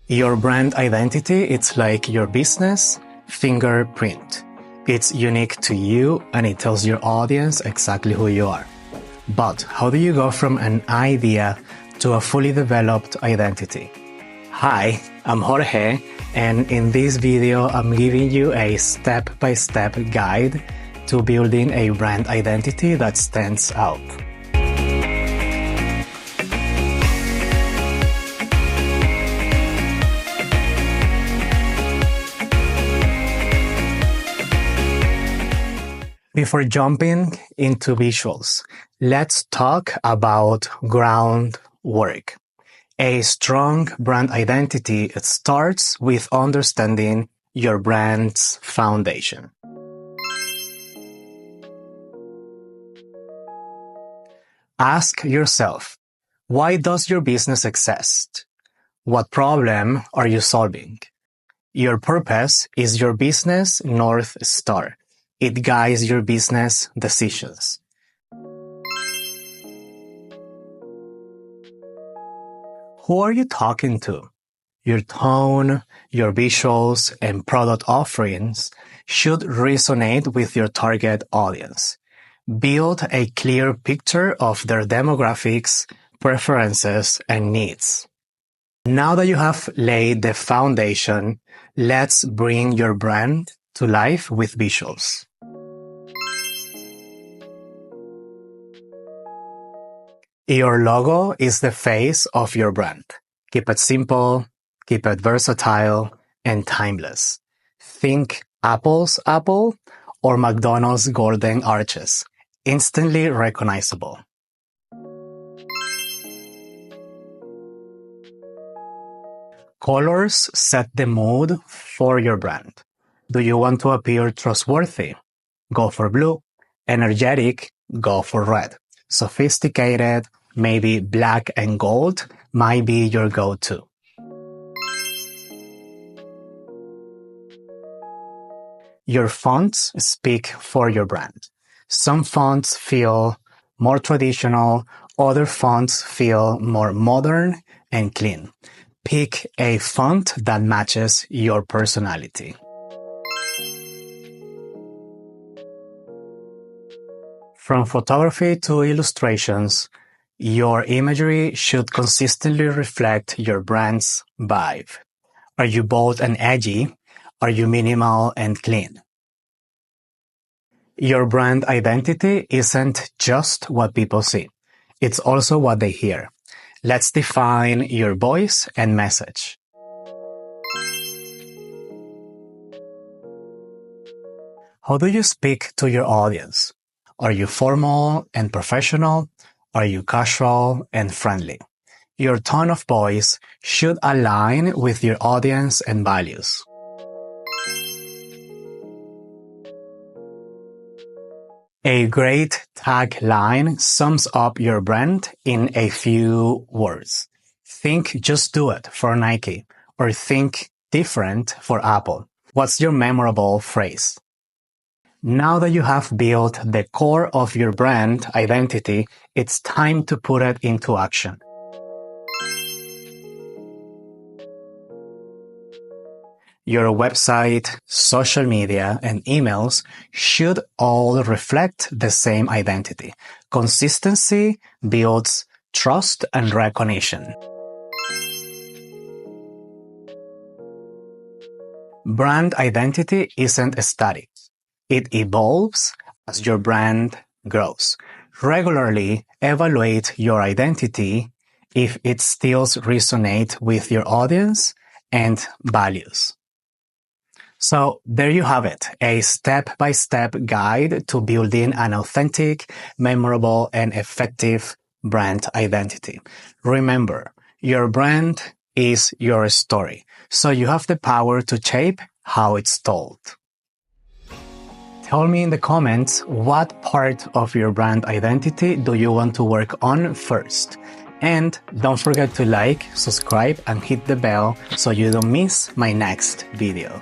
Your brand identity, it's like your business fingerprint. It's unique to you and it tells your audience exactly who you are. But how do you go from an idea to a fully developed identity? Hi, I'm Jorge, and in this video, I'm giving you a step-by-step guide to building a brand identity that stands out. Before jumping into visuals, let's talk about groundwork. A strong brand identity starts with understanding your brand's foundation. Ask yourself, why does your business exist? What problem are you solving? Your purpose is your business North Star. It guides your business decisions. Who are you talking to? Your tone, your visuals, and product offerings should resonate with your target audience. Build a clear picture of their demographics, preferences, and needs. Now that you have laid the foundation, let's bring your brand to life with visuals. Your logo is the face of your brand. Keep it simple, keep it versatile, and timeless. Think Apple's apple or McDonald's golden arches. Instantly recognizable. Colors set the mood for your brand. Do you want to appear trustworthy? Go for blue. Energetic? Go for red. Sophisticated? Maybe black and gold might be your go-to. Your fonts speak for your brand. Some fonts feel more traditional, other fonts feel more modern and clean. Pick a font that matches your personality. From photography to illustrations, your imagery should consistently reflect your brand's vibe. Are you bold and edgy? Are you minimal and clean? Your brand identity isn't just what people see. It's also what they hear. Let's define your voice and message. How do you speak to your audience? Are you formal and professional? Are you casual and friendly? Your tone of voice should align with your audience and values. A great tagline sums up your brand in a few words. Think just do it for Nike, or think different for Apple. What's your memorable phrase? Now that you have built the core of your brand identity, it's time to put it into action. Your website, social media, and emails should all reflect the same identity. Consistency builds trust and recognition. Brand identity isn't static. It evolves as your brand grows. Regularly evaluate your identity if it still resonates with your audience and values. So there you have it, a step-by-step guide to building an authentic, memorable, and effective brand identity. Remember, your brand is your story, so you have the power to shape how it's told. Tell me in the comments what part of your brand identity do you want to work on first. And don't forget to like, subscribe, and hit the bell so you don't miss my next video.